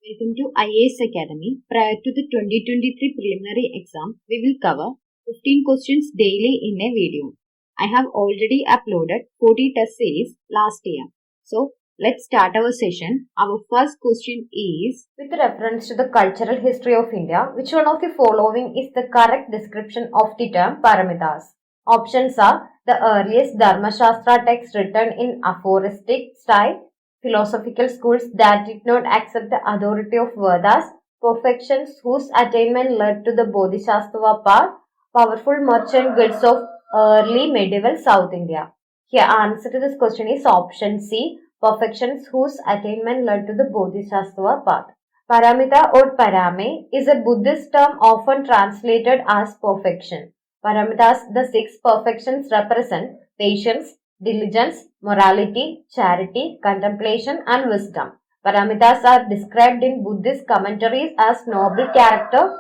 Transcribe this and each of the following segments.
Welcome to IAS Academy. Prior to the 2023 preliminary exam, we will cover 15 questions daily in a video. I have already uploaded 40 test series last year. So, let's start our session. Our first question is, with reference to the cultural history of India, which one of the following is the correct description of the term paramitas? Options are the earliest Dharmashastra text written in aphoristic style, philosophical schools that did not accept the authority of Vedas, perfections whose attainment led to the Bodhisattva path, powerful merchant goods of early medieval South India. Here, answer to this question is option C, perfections whose attainment led to the Bodhisattva path. Paramita or Parame is a Buddhist term often translated as perfection. Paramitas, the six perfections represent patience, diligence, morality, charity, contemplation, and wisdom. Paramitas are described in Buddhist commentaries as noble character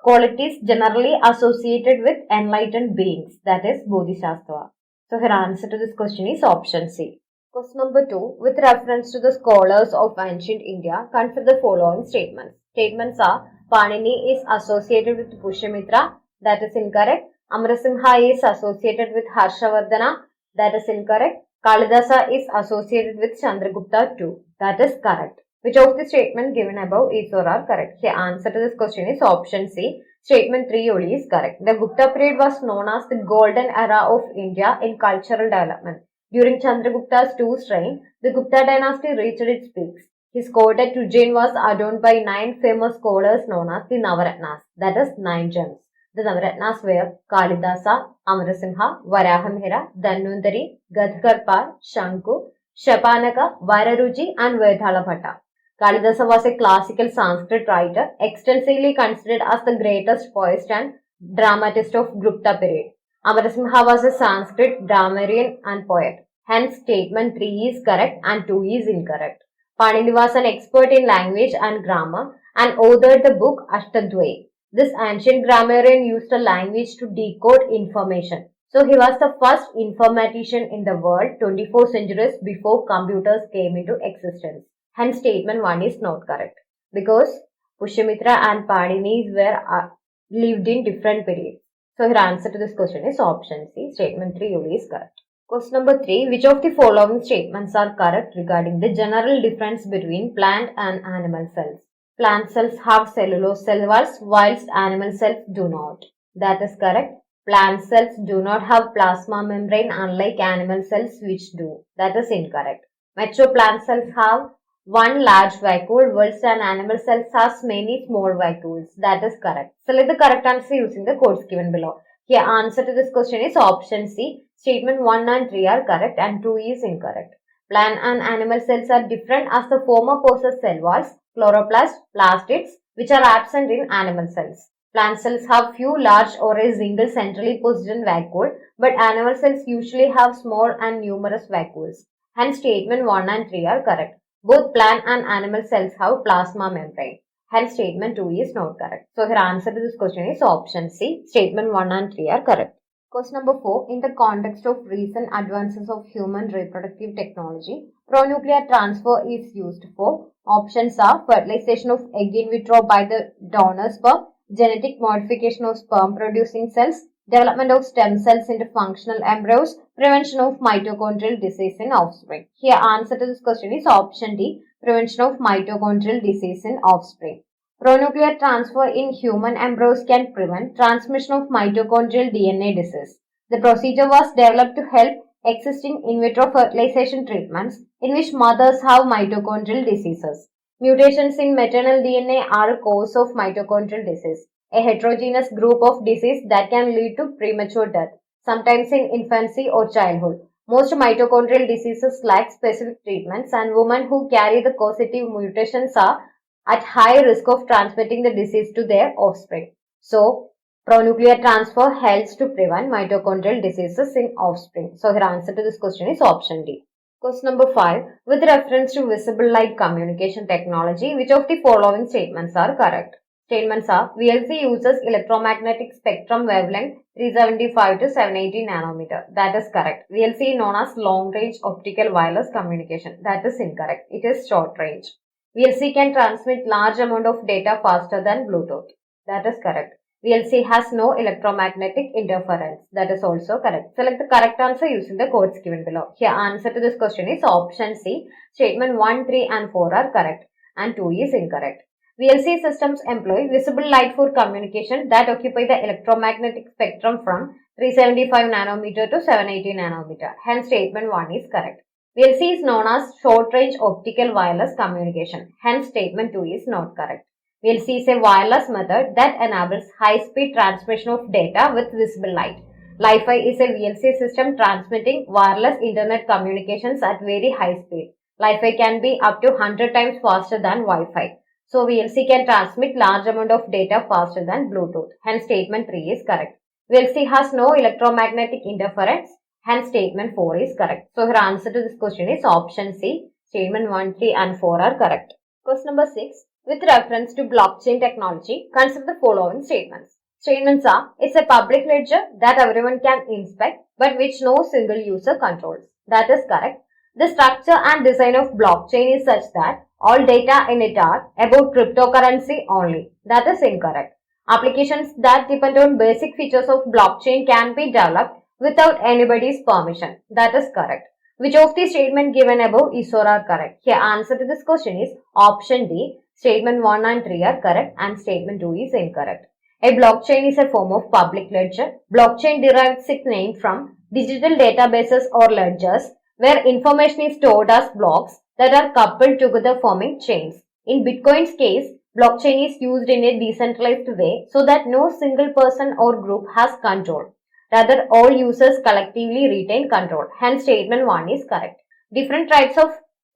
qualities generally associated with enlightened beings, that is Bodhisattva. So her answer to this question is option C. Question number 2. With reference to the scholars of ancient India, consider the following statements. Statements are Panini is associated with Pushyamitra, that is incorrect. Amrasimha is associated with Harshavardhana, that is incorrect. Kalidasa is associated with Chandragupta too, that is correct. Which of the statement given above is or are correct? The answer to this question is option C. Statement 3 only is correct. The Gupta period was known as the golden era of India in cultural development. During Chandragupta's II reign, the Gupta dynasty reached its peaks. His court at Ujjain was adorned by 9 famous scholars known as the Navaratnas, that is 9 gems. The Navaratnas were Kalidasa, Amarasimha, Varahamihira, Dhanvantari, Gadkarpal, Shanku, Shapanaka, Vararuji and Vedhala Bhatta. Kalidasa was a classical Sanskrit writer, extensively considered as the greatest poet and dramatist of Gupta period. Amarasimha was a Sanskrit grammarian and poet. Hence, statement 3 is correct and 2 is incorrect. Panini was an expert in language and grammar and authored the book Ashtadhyayi. This ancient grammarian used a language to decode information. So, he was the first informatician in the world 24 centuries before computers came into existence. Hence, statement 1 is not correct because Pushyamitra and Panini were lived in different periods. So, her answer to this question is option C. Statement 3 only is correct. Question number 3. Which of the following statements are correct regarding the general difference between plant and animal cells? Plant cells have cellulose cell walls whilst animal cells do not. That is correct. Plant cells do not have plasma membrane unlike animal cells which do. That is incorrect. Mature plant cells have one large vacuole whilst an animal cells has many small vacuoles. That is correct. Select the correct answer using the codes given below. Here answer to this question is option C. Statement 1 and 3 are correct and 2 is incorrect. Plant and animal cells are different as the former possess cell walls, chloroplast, plastids, which are absent in animal cells. Plant cells have few large or a single centrally positioned vacuole, but animal cells usually have small and numerous vacuoles. Hence, statement 1 and 3 are correct. Both plant and animal cells have plasma membrane. Hence, statement 2 is not correct. So, her answer to this question is option C. Statement 1 and 3 are correct. Question number 4. In the context of recent advances of human reproductive technology, pronuclear transfer is used for. Options are fertilization of egg in vitro by the donor sperm, genetic modification of sperm producing cells, development of stem cells into functional embryos, prevention of mitochondrial disease in offspring. Here, answer to this question is option D. Prevention of mitochondrial disease in offspring. Pronuclear transfer in human embryos can prevent transmission of mitochondrial DNA disease. The procedure was developed to help existing in vitro fertilization treatments in which mothers have mitochondrial diseases. Mutations in maternal DNA are a cause of mitochondrial disease, a heterogeneous group of disease that can lead to premature death, sometimes in infancy or childhood. Most mitochondrial diseases lack specific treatments, and women who carry the causative mutations are at high risk of transmitting the disease to their offspring. So, pronuclear transfer helps to prevent mitochondrial diseases in offspring. So, her answer to this question is option D. Question number 5. With reference to visible light communication technology, which of the following statements are correct? Statements are VLC uses electromagnetic spectrum wavelength 375 to 780 nanometer. That is correct. VLC known as long range optical wireless communication. That is incorrect. It is short range. VLC can transmit large amount of data faster than Bluetooth. That is correct. VLC has no electromagnetic interference. That is also correct. Select the correct answer using the codes given below. Here answer to this question is option C. Statement 1, 3 and 4 are correct and 2 is incorrect. VLC systems employ visible light for communication that occupy the electromagnetic spectrum from 375 nanometer to 780 nanometer. Hence statement 1 is correct. VLC is known as short-range optical wireless communication. Hence statement 2 is not correct. VLC is a wireless method that enables high-speed transmission of data with visible light. Li-Fi is a VLC system transmitting wireless internet communications at very high speed. Li-Fi can be up to 100 times faster than Wi-Fi. So VLC can transmit large amount of data faster than Bluetooth. Hence statement 3 is correct. VLC has no electromagnetic interference. Hence statement 4 is correct. So her answer to this question is option C. Statement 1, 3 and 4 are correct. Question number 6. With reference to blockchain technology, consider the following statements. Statements are, it's a public ledger that everyone can inspect but which no single user controls. That is correct. The structure and design of blockchain is such that all data in it are about cryptocurrency only. That is incorrect. Applications that depend on basic features of blockchain can be developed without anybody's permission. That is correct. Which of the statement given above is or are correct? Here answer to this question is option D. Statement 1 and 3 are correct and statement 2 is incorrect. A blockchain is a form of public ledger. Blockchain derives its name from digital databases or ledgers where information is stored as blocks that are coupled together forming chains. In Bitcoin's case, blockchain is used in a decentralized way so that no single person or group has control. Rather, all users collectively retain control. Hence, statement 1 is correct. Different types of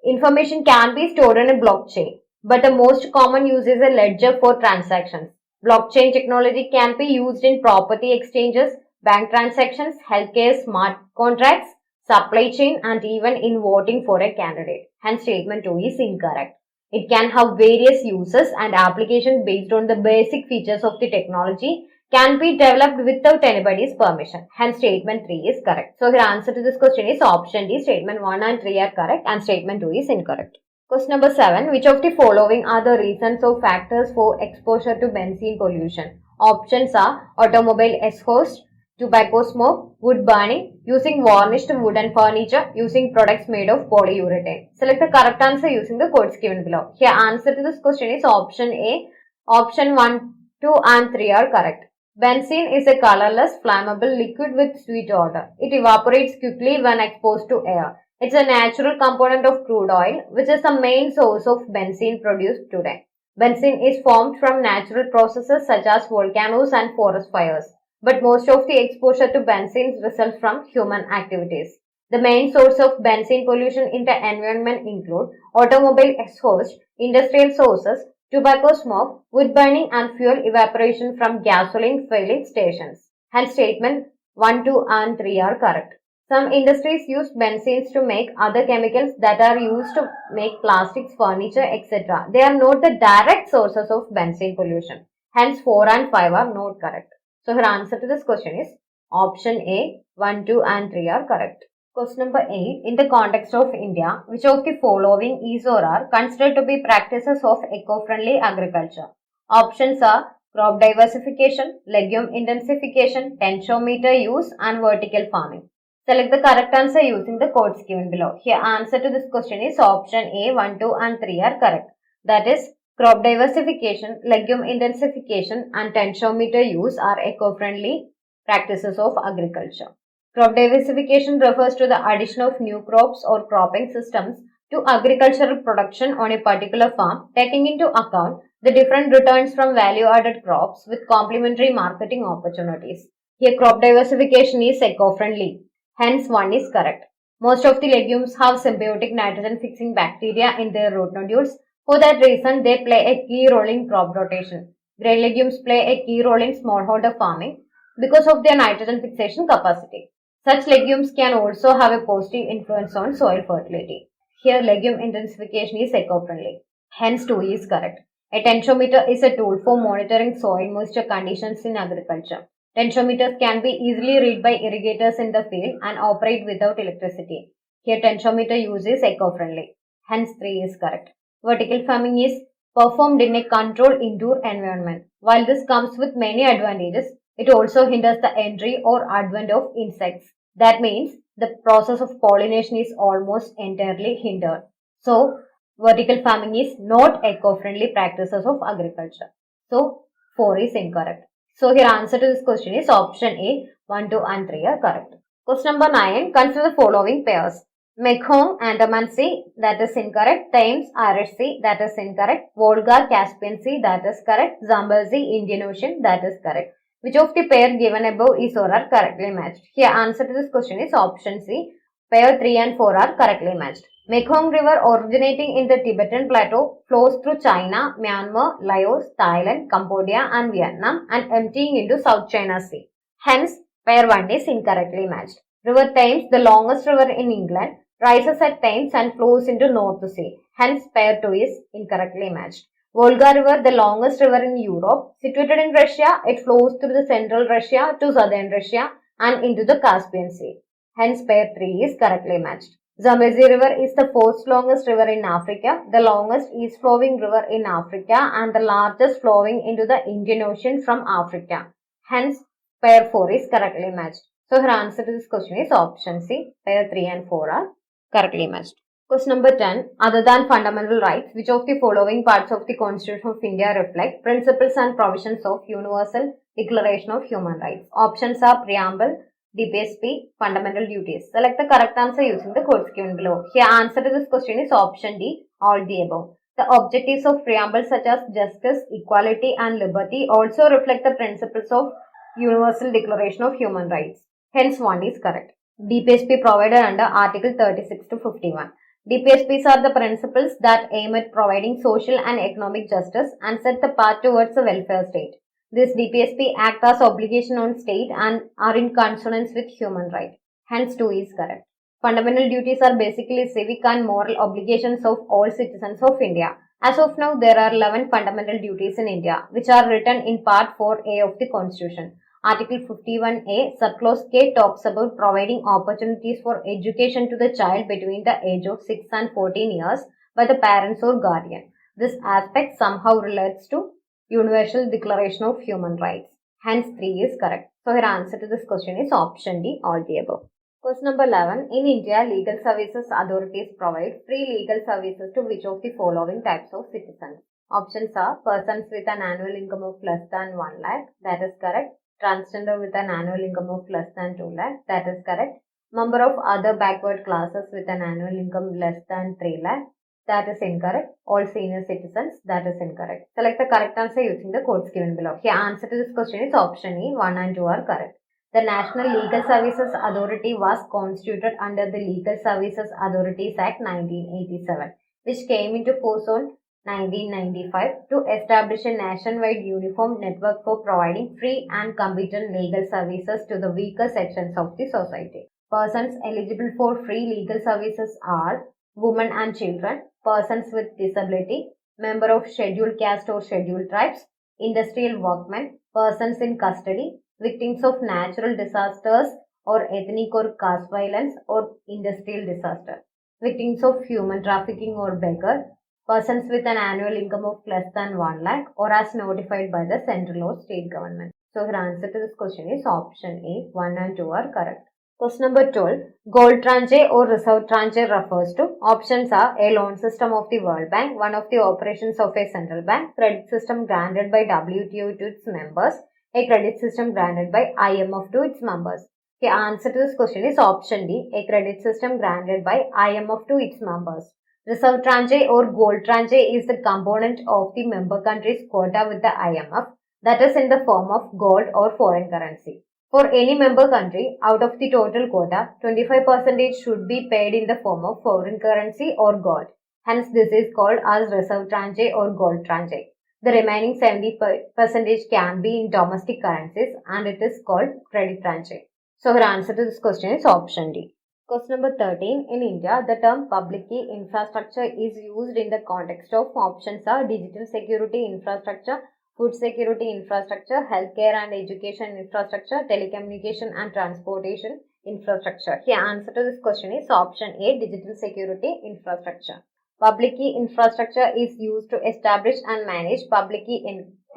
information can be stored in a blockchain, but the most common use is a ledger for transactions. Blockchain technology can be used in property exchanges, bank transactions, healthcare, smart contracts, supply chain, and even in voting for a candidate. Hence, statement 2 is incorrect. It can have various uses and applications based on the basic features of the technology can be developed without anybody's permission. Hence, statement 3 is correct. So, your answer to this question is option D. Statement 1 and 3 are correct and statement 2 is incorrect. Question number 7. Which of the following are the reasons or factors for exposure to benzene pollution? Options are automobile exhaust, tobacco smoke, wood burning, using varnished wooden furniture, using products made of polyurethane. Select the correct answer using the codes given below. Here, answer to this question is option A. Option 1, 2 and 3 are correct. Benzene is a colorless, flammable liquid with sweet odor. It evaporates quickly when exposed to air. It's a natural component of crude oil, which is the main source of benzene produced today. Benzene is formed from natural processes such as volcanoes and forest fires, but most of the exposure to benzene results from human activities. The main source of benzene pollution in the environment include automobile exhaust, industrial sources, tobacco smoke, wood burning and fuel evaporation from gasoline filling stations. Hence statement 1, 2 and 3 are correct. Some industries use benzenes to make other chemicals that are used to make plastics, furniture, etc. They are not the direct sources of benzene pollution. Hence 4 and 5 are not correct. So her answer to this question is option A. 1, 2 and 3 are correct. Question number 8. In the context of India, which of the following is or are considered to be practices of eco-friendly agriculture? Options are crop diversification, legume intensification, tensiometer use and vertical farming. Select the correct answer using the codes given below. Here answer to this question is option A. 1, 2 and 3 are correct. That is, crop diversification, legume intensification and tensiometer use are eco-friendly practices of agriculture. Crop diversification refers to the addition of new crops or cropping systems to agricultural production on a particular farm, taking into account the different returns from value-added crops with complementary marketing opportunities. Here, crop diversification is eco-friendly. Hence, 1 is correct. Most of the legumes have symbiotic nitrogen-fixing bacteria in their root nodules. For that reason, they play a key role in crop rotation. Grain legumes play a key role in smallholder farming because of their nitrogen fixation capacity. Such legumes can also have a positive influence on soil fertility. Here, legume intensification is eco-friendly. Hence, 2 is correct. A tensiometer is a tool for monitoring soil moisture conditions in agriculture. Tensiometers can be easily read by irrigators in the field and operate without electricity. Here, tensiometer use is eco-friendly. Hence, 3 is correct. Vertical farming is performed in a controlled indoor environment. While this comes with many advantages, it also hinders the entry or advent of insects. That means the process of pollination is almost entirely hindered. So, vertical farming is not eco-friendly practices of agriculture. So, 4 is incorrect. So, here answer to this question is option A, 1, 2 and 3 are correct. Question number 9, consider the following pairs. Mekong, Andaman Sea, that is incorrect. Thames, Irish Sea, that is incorrect. Volga, Caspian Sea, that is correct. Zambezi, Indian Ocean, that is correct. Which of the pair given above is or are correctly matched? Here answer to this question is option C. Pair 3 and 4 are correctly matched. Mekong River originating in the Tibetan Plateau flows through China, Myanmar, Laos, Thailand, Cambodia and Vietnam and emptying into South China Sea. Hence, pair 1 is incorrectly matched. River Thames, the longest river in England, rises at Thames and flows into North Sea. Hence, pair 2 is incorrectly matched. Volga River, the longest river in Europe, situated in Russia, it flows through the central Russia to southern Russia and into the Caspian Sea. Hence, pair 3 is correctly matched. Zambezi River is the fourth longest river in Africa, the longest east-flowing river in Africa and the largest flowing into the Indian Ocean from Africa. Hence, pair 4 is correctly matched. So, her answer to this question is option C. Pair 3 and 4 are correctly matched. Question number 10. Other than fundamental rights, which of the following parts of the Constitution of India reflect principles and provisions of Universal Declaration of Human Rights? Options are Preamble, DPSP, Fundamental Duties. Select the correct answer using the codes given below. Here, answer to this question is option D, all the above. The objectives of Preamble such as justice, equality and liberty also reflect the principles of Universal Declaration of Human Rights. Hence, 1 is correct. DPSP provided under Article 36 to 51. DPSPs are the principles that aim at providing social and economic justice and set the path towards a welfare state. This DPSP act as obligation on state and are in consonance with human right. Hence, 2 is correct. Fundamental duties are basically civic and moral obligations of all citizens of India. As of now, there are 11 fundamental duties in India, which are written in Part 4A of the Constitution. Article 51A, subclause K talks about providing opportunities for education to the child between the age of 6 and 14 years by the parents or guardian. This aspect somehow relates to Universal Declaration of Human Rights. Hence, 3 is correct. So, her answer to this question is option D, all the above. Question number 11. In India, legal services authorities provide free legal services to which of the following types of citizens? Options are persons with an annual income of less than 1 lakh, that is correct. Transgender with an annual income of less than 2 lakh, that is correct. Member of other backward classes with an annual income less than 3 lakh, that is incorrect. All senior citizens, that is incorrect. Select the correct answer using the codes given below. Here, answer to this question is option E, 1 and 2 are correct. The National Legal Services Authority was constituted under the Legal Services Authorities Act 1987, which came into force on 1995 to establish a nationwide uniform network for providing free and competent legal services to the weaker sections of the society. Persons eligible for free legal services are women and children, persons with disability, member of scheduled caste or scheduled tribes, industrial workmen, persons in custody, victims of natural disasters or ethnic or caste violence or industrial disaster, victims of human trafficking or beggar, persons with an annual income of less than 1 lakh or as notified by the central or state government. So, her answer to this question is option A, 1 and 2 are correct. Question number 12. Gold tranche or reserve tranche refers to. Options are a loan system of the World Bank, one of the operations of a central bank, credit system granted by WTO to its members, a credit system granted by IMF to its members. The answer to this question is option D, a credit system granted by IMF to its members. Reserve tranche or gold tranche is the component of the member country's quota with the IMF, that is in the form of gold or foreign currency. For any member country, out of the total quota, 25% should be paid in the form of foreign currency or gold. Hence, this is called as reserve tranche or gold tranche. The remaining 70% can be in domestic currencies and it is called credit tranche. So, her answer to this question is option D. Question number 13. In India, the term public key infrastructure is used in the context of options are digital security infrastructure, food security infrastructure, healthcare and education infrastructure, telecommunication and transportation infrastructure. Here, answer to this question is option A, digital security infrastructure. Public key infrastructure is used to establish and manage public key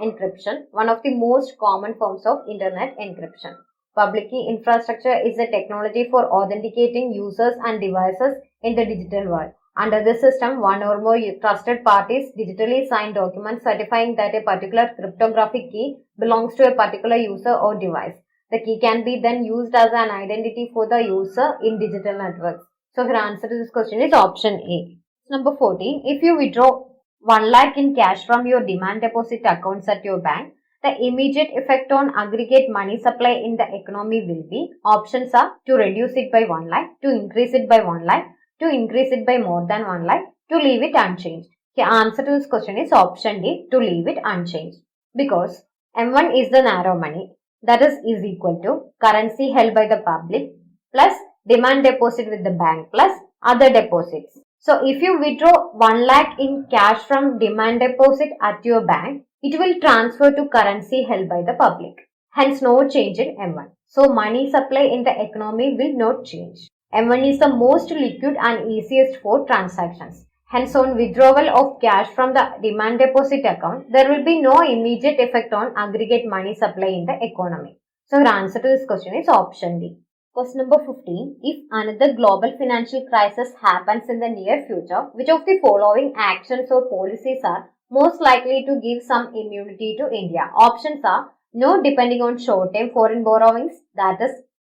encryption, one of the most common forms of internet encryption. Public key infrastructure is a technology for authenticating users and devices in the digital world. Under this system, one or more trusted parties digitally sign documents certifying that a particular cryptographic key belongs to a particular user or device. The key can be then used as an identity for the user in digital networks. So, your answer to this question is option A. Number 14. If you withdraw 1 lakh in cash from your demand deposit accounts at your bank, the immediate effect on aggregate money supply in the economy will be, options are to reduce it by 1 lakh, to increase it by 1 lakh, to increase it by more than 1 lakh, to leave it unchanged. The answer to this question is option D, to leave it unchanged. Because M1 is the narrow money, that is equal to currency held by the public plus demand deposit with the bank plus other deposits. So if you withdraw 1 lakh in cash from demand deposit at your bank, it will transfer to currency held by the public. Hence no change in M1. So money supply in the economy will not change. M1 is the most liquid and easiest for transactions. Hence on withdrawal of cash from the demand deposit account, there will be no immediate effect on aggregate money supply in the economy. So your answer to this question is option D. Question number 15. If another global financial crisis happens in the near future, which of the following actions or policies are most likely to give some immunity to India? Options are no depending on short-term foreign borrowings, that is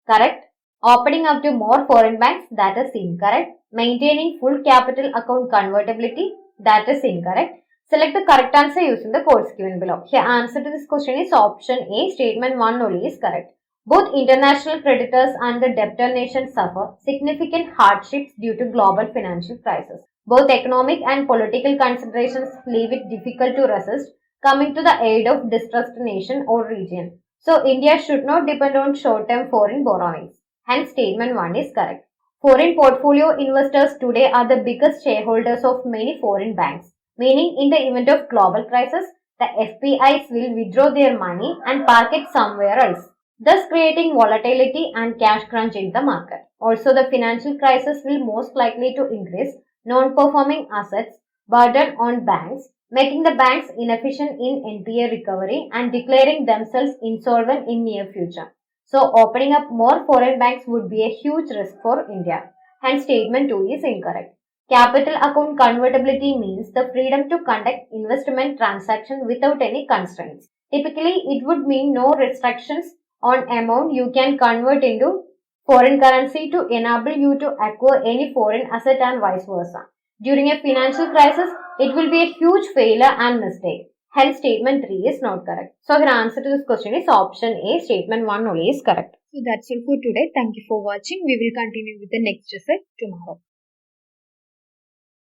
correct. Opening up to more foreign banks, that is incorrect. Maintaining full capital account convertibility, that is incorrect. Select the correct answer using the codes given below. Here answer to this question is option A. Statement 1 only is correct. Both international creditors and the debtor nations suffer significant hardships due to global financial crisis. Both economic and political considerations leave it difficult to resist coming to the aid of distressed nation or region. So India should not depend on short-term foreign borrowings. Hence statement 1 is correct. Foreign portfolio investors today are the biggest shareholders of many foreign banks, meaning in the event of global crisis, the FPIs will withdraw their money and park it somewhere else, thus creating volatility and cash crunch in the market. Also, the financial crisis will most likely to increase non-performing assets burden on banks, making the banks inefficient in NPA recovery and declaring themselves insolvent in near future. So, opening up more foreign banks would be a huge risk for India. Hence, statement 2 is incorrect. Capital account convertibility means the freedom to conduct investment transaction without any constraints. Typically, it would mean no restrictions on amount you can convert into foreign currency to enable you to acquire any foreign asset and vice versa. During a financial crisis, it will be a huge failure and mistake. Hence, statement 3 is not correct. So, your answer to this question is option A. Statement 1 only is correct. So that's all for today. Thank you for watching. We will continue with the next essay tomorrow.